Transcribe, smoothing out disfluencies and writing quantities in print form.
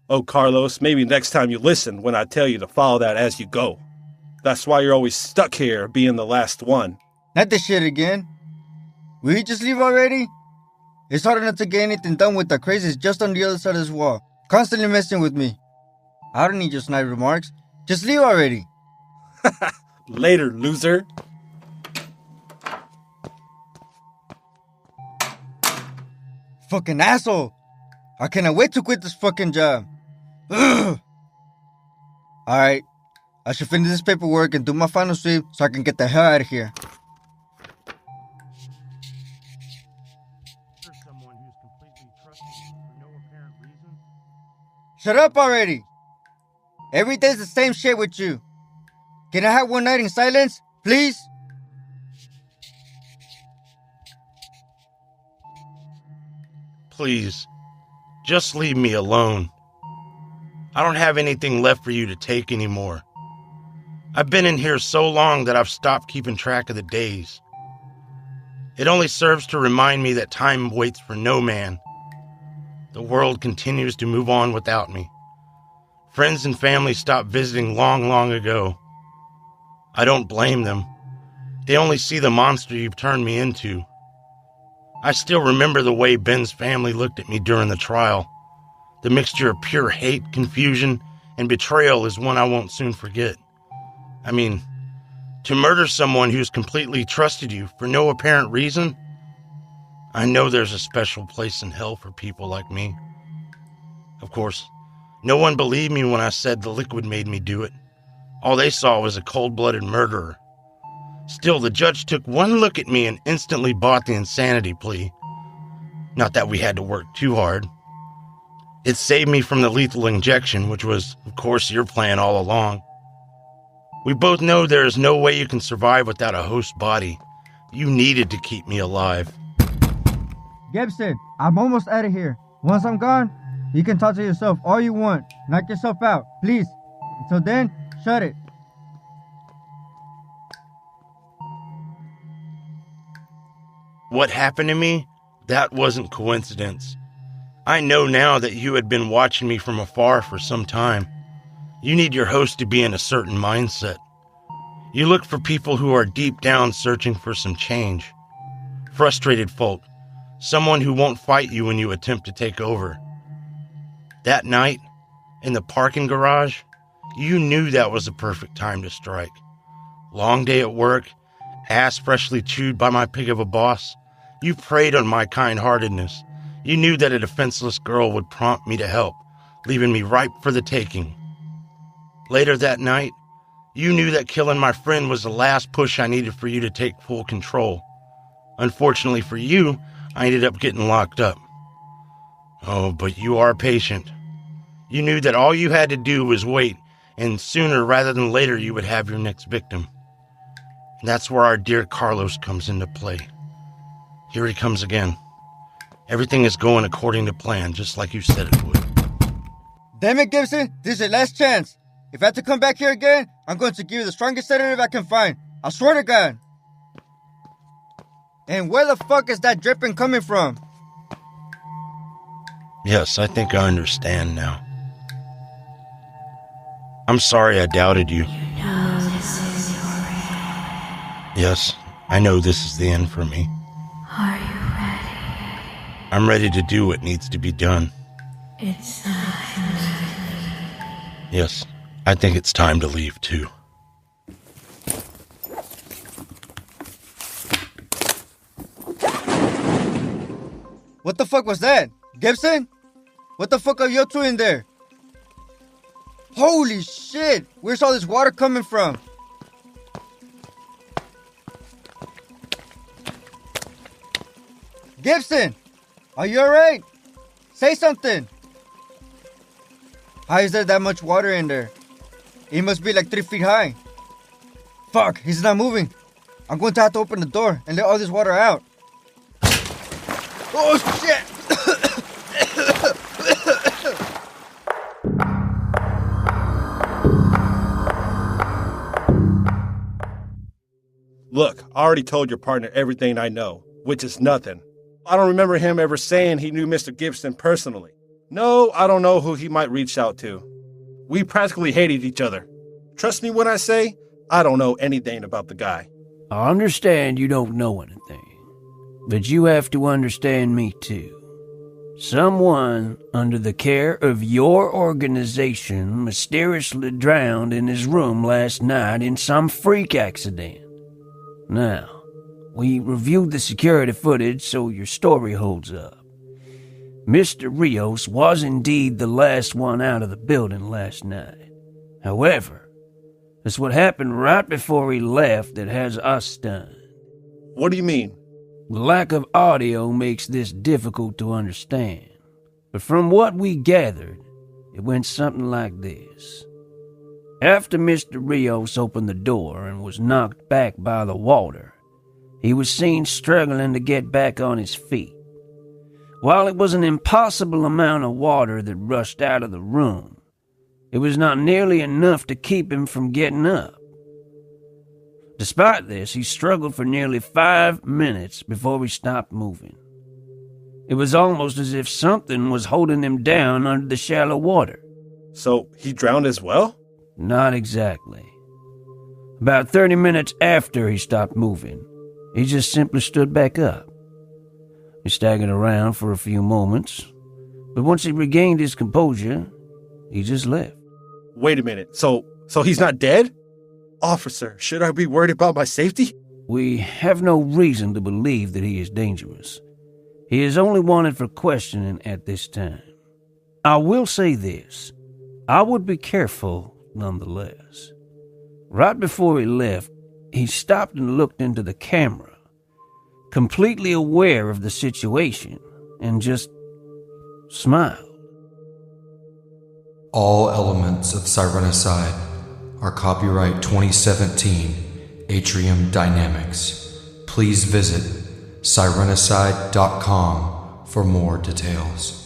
Oh, Carlos, maybe next time you listen when I tell you to follow that as you go. That's why you're always stuck here being the last one. Not this shit again. Will you just leave already? It's hard enough to get anything done with the crazies just on the other side of this wall, constantly messing with me. I don't need your snide remarks. Just leave already. Later, loser. Fucking asshole. I cannot wait to quit this fucking job. Ugh. Alright, I should finish this paperwork and do my final sweep so I can get the hell out of here. Shut up already! Every day's the same shit with you. Can I have one night in silence, please? Please, just leave me alone. I don't have anything left for you to take anymore. I've been in here so long that I've stopped keeping track of the days. It only serves to remind me that time waits for no man. The world continues to move on without me. Friends and family stopped visiting long ago. I don't blame them. They only see the monster you've turned me into. I still remember the way Ben's family looked at me during the trial. The mixture of pure hate, confusion, and betrayal is one I won't soon forget. I mean, to murder someone who's completely trusted you for no apparent reason? I know there's a special place in hell for people like me. Of course, no one believed me when I said the liquid made me do it. All they saw was a cold-blooded murderer. Still, the judge took one look at me and instantly bought the insanity plea. Not that we had to work too hard. It saved me from the lethal injection, which was, of course, your plan all along. We both know there is no way you can survive without a host body. You needed to keep me alive. Gibson, I'm almost out of here. Once I'm gone, you can talk to yourself all you want. Knock yourself out, please. Until then, shut it. What happened to me? That wasn't coincidence. I know now that you had been watching me from afar for some time. You need your host to be in a certain mindset. You look for people who are deep down searching for some change. Frustrated folk. Someone who won't fight you when you attempt to take over. That night, in the parking garage, you knew that was the perfect time to strike. Long day at work, ass freshly chewed by my pig of a boss. You preyed on my kind-heartedness. You knew that a defenseless girl would prompt me to help, leaving me ripe for the taking. Later that night, you knew that killing my friend was the last push I needed for you to take full control. Unfortunately for you, I ended up getting locked up. Oh, but you are patient. You knew that all you had to do was wait, and sooner rather than later you would have your next victim. And that's where our dear Carlos comes into play. Here he comes again. Everything is going according to plan, just like you said it would. Damn it, Gibson, this is your last chance. If I have to come back here again, I'm going to give you the strongest sedative I can find. I swear to God. And where the fuck is that dripping coming from? Yes, I think I understand now. I'm sorry I doubted you. You know this is your end. Yes, I know this is the end for me. Are you ready? I'm ready to do what needs to be done. It's time to leave. Yes, I think it's time to leave too. What the fuck was that? Gibson? What the fuck are you two in there? Holy shit! Where's all this water coming from? Gibson! Are you alright? Say something! How is there that much water in there? It must be like 3 feet high. Fuck, he's not moving. I'm going to have to open the door and let all this water out. Oh shit! Look, I already told your partner everything I know, which is nothing. I don't remember him ever saying he knew Mr. Gibson personally. No, I don't know who he might reach out to. We practically hated each other. Trust me when I say, I don't know anything about the guy. I understand you don't know anything, but you have to understand me too. Someone under the care of your organization mysteriously drowned in his room last night in some freak accident. Now, we reviewed the security footage so your story holds up. Mr. Rios was indeed the last one out of the building last night. However, it's what happened right before he left that has us stunned. What do you mean? The lack of audio makes this difficult to understand, but from what we gathered, it went something like this. After Mr. Rios opened the door and was knocked back by the water, he was seen struggling to get back on his feet. While it was an impossible amount of water that rushed out of the room, it was not nearly enough to keep him from getting up. Despite this, he struggled for nearly 5 minutes before he stopped moving. It was almost as if something was holding him down under the shallow water. So he drowned as well? Not exactly. About 30 minutes after he stopped moving, he just simply stood back up. He staggered around for a few moments, but once he regained his composure, he just left. Wait a minute, so he's not dead? Officer, should I be worried about my safety? We have no reason to believe that he is dangerous. He is only wanted for questioning at this time. I will say this, I would be careful nonetheless. Right before he left, he stopped and looked into the camera, completely aware of the situation, and just smiled. All elements of Sirenicide are copyright 2017 Atrium Dynamics. Please visit sirenicide.com for more details.